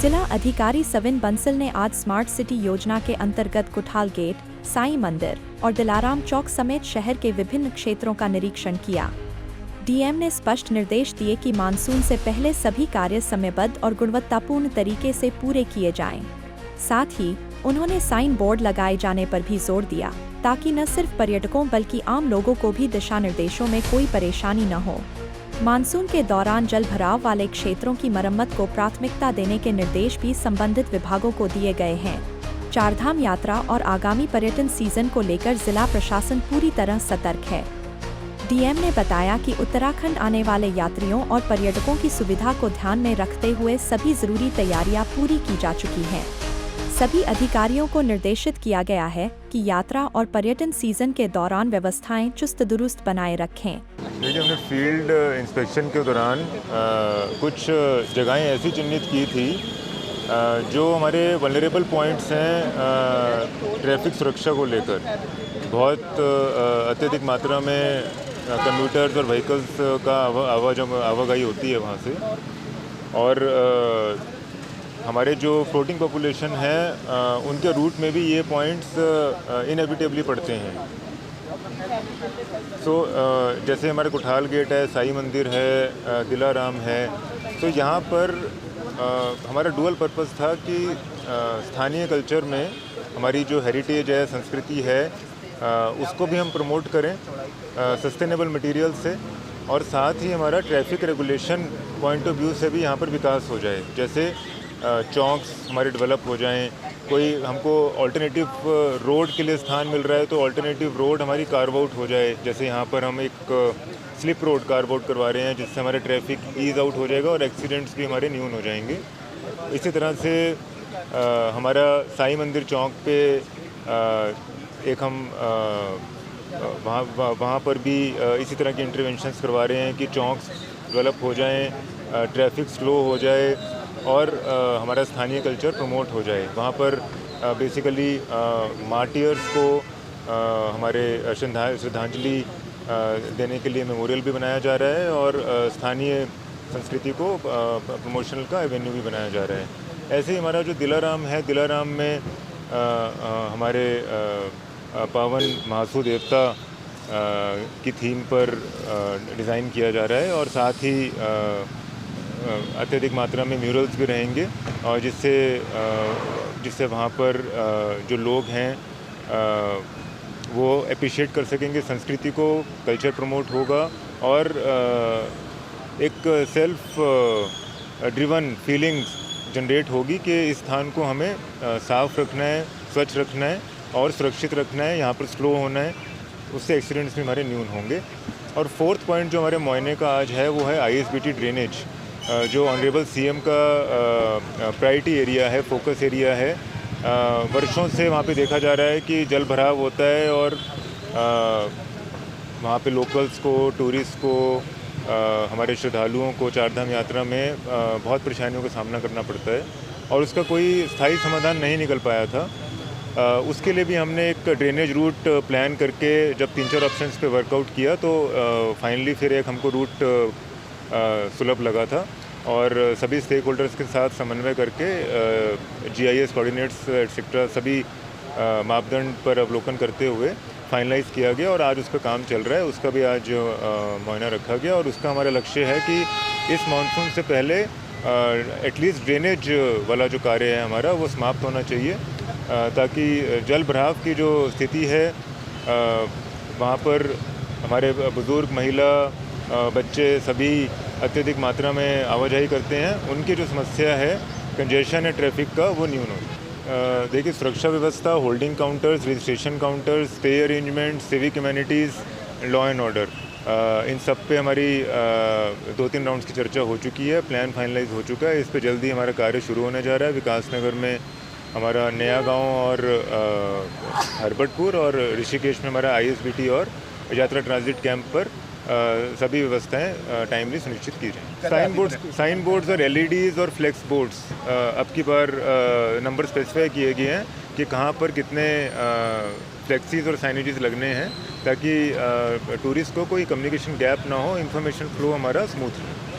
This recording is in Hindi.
जिला अधिकारी सविन बंसल ने आज स्मार्ट सिटी योजना के अंतर्गत कुठाल गेट, साईं मंदिर और दिलाराम चौक समेत शहर के विभिन्न क्षेत्रों का निरीक्षण किया। डीएम ने स्पष्ट निर्देश दिए कि मानसून से पहले सभी कार्य समयबद्ध और गुणवत्तापूर्ण तरीके से पूरे किए जाएं। साथ ही उन्होंने साइन बोर्ड लगाए जाने पर भी जोर दिया, ताकि न सिर्फ पर्यटकों बल्कि आम लोगों को भी दिशा निर्देशों में कोई परेशानी न हो। मानसून के दौरान जल भराव वाले क्षेत्रों की मरम्मत को प्राथमिकता देने के निर्देश भी संबंधित विभागों को दिए गए हैं। चारधाम यात्रा और आगामी पर्यटन सीजन को लेकर जिला प्रशासन पूरी तरह सतर्क है। डीएम ने बताया कि उत्तराखंड आने वाले यात्रियों और पर्यटकों की सुविधा को ध्यान में रखते हुए सभी जरूरी तैयारियां पूरी की जा चुकी हैं। सभी अधिकारियों को निर्देशित किया गया है कि यात्रा और पर्यटन सीजन के दौरान व्यवस्थाएं चुस्त दुरुस्त बनाए रखें। देखिए, हमने फील्ड इंस्पेक्शन के दौरान कुछ जगहें ऐसी चिन्हित की थी जो हमारे वल्नरेबल पॉइंट्स हैं ट्रैफिक सुरक्षा को लेकर। बहुत अत्यधिक मात्रा में कम्यूटर्स और व्हीकल्स का आवाजाही होती है वहाँ से, और हमारे जो फ्लोटिंग पॉपुलेशन है उनके रूट में भी ये पॉइंट्स इनएविटेबली पड़ते हैं। जैसे हमारे कुठाल गेट है, साईं मंदिर है, दिलाराम है, तो यहाँ पर हमारा डुअल पर्पस था कि स्थानीय कल्चर में हमारी जो हेरिटेज है, संस्कृति है, उसको भी हम प्रमोट करें सस्टेनेबल मटेरियल से, और साथ ही हमारा traffic regulation point of view से भी यहाँ पर विकास हो जाए। जैसे चौक्स हमारे डेवलप हो जाएं, कोई हमको अल्टरनेटिव रोड के लिए स्थान मिल रहा है तो अल्टरनेटिव रोड हमारी कार्व आउट हो जाए। जैसे यहाँ पर हम एक स्लिप रोड कार्व आउट करवा रहे हैं, जिससे हमारा ट्रैफिक ईज आउट हो जाएगा और एक्सीडेंट्स भी हमारे न्यून हो जाएंगे। इसी तरह से हमारा साईं मंदिर चौक पे एक हम वहाँ पर भी इसी तरह की इंटरवेंशंस करवा रहे हैं कि चौक्स डेवलप हो जाएं, ट्रैफिक स्लो हो जाए और हमारा स्थानीय कल्चर प्रमोट हो जाए। वहाँ पर बेसिकली मार्टियर्स को हमारे श्रद्धांजलि देने के लिए मेमोरियल भी बनाया जा रहा है, और स्थानीय संस्कृति को प्रमोशनल का एवेन्यू भी बनाया जा रहा है। ऐसे ही हमारा जो दिलाराम है, दिलाराम में हमारे पावन महासू देवता की थीम पर डिज़ाइन किया जा रहा है, और साथ ही अत्यधिक मात्रा में म्यूरल्स भी रहेंगे, और जिससे वहाँ पर जो लोग हैं वो अप्रिशिएट कर सकेंगे संस्कृति को, कल्चर प्रमोट होगा, और एक सेल्फ ड्रिवन फीलिंग्स जनरेट होगी कि इस स्थान को हमें साफ़ रखना है, स्वच्छ रखना है और सुरक्षित रखना है, यहाँ पर स्लो होना है, उससे एक्सीडेंट्स भी हमारे न्यून होंगे। और फोर्थ पॉइंट जो हमारे मुआयने का आज है वो है आईएसबीटी ड्रेनेज, जो ऑनरेबल सीएम का प्रायोरिटी एरिया है, फोकस एरिया है। वर्षों से वहाँ पे देखा जा रहा है कि जल भराव होता है, और वहाँ पे लोकल्स को, टूरिस्ट को, हमारे श्रद्धालुओं को चारधाम यात्रा में बहुत परेशानियों का सामना करना पड़ता है, और उसका कोई स्थायी समाधान नहीं निकल पाया था। उसके लिए भी हमने एक ड्रेनेज रूट प्लान करके जब 3-4 ऑप्शंस पे वर्कआउट किया तो फाइनली फिर एक हमको रूट सुलभ लगा था, और सभी स्टेक होल्डर्स के साथ समन्वय करके जीआईएस कोऑर्डिनेट्स एक्सेट्रा सभी मापदंड पर अवलोकन करते हुए फाइनलाइज किया गया, और आज उस पर काम चल रहा है। उसका भी आज मुआयना रखा गया, और उसका हमारा लक्ष्य है कि इस मानसून से पहले एटलीस्ट ड्रेनेज वाला जो कार्य है हमारा वो समाप्त होना चाहिए, ताकि जल भराव की जो स्थिति है वहाँ पर हमारे बुज़ुर्ग, महिला, बच्चे सभी अत्यधिक मात्रा में आवाजाही करते हैं, उनकी जो समस्या है कंजेशन है ट्रैफिक का, वो न्यून हो। देखिए, सुरक्षा व्यवस्था, holding counters, registration counters, stay arrangement, civic communities, law and order, इन सब पे हमारी 2-3 राउंड्स की चर्चा हो चुकी है, प्लान फाइनलाइज हो चुका है। इस पे जल्दी हमारा कार्य शुरू होने जा रहा है। विकास नगर में हमारा नया गांव और हरबटपुर, और ऋषिकेश में हमारा आईएसबीटी और यात्रा ट्रांजिट कैंप पर सभी व्यवस्थाएं टाइमली सुनिश्चित की जाएँ। साइन बोर्ड्स और एलईडीज़ और फ्लेक्स बोर्ड्स अब की बार नंबर स्पेसिफाई किए गए हैं कि कहाँ पर कितने फ्लेक्सीज और साइनेजेस लगने हैं, ताकि टूरिस्ट को कोई कम्युनिकेशन गैप ना हो, इन्फॉर्मेशन फ्लो हमारा स्मूथ रहे।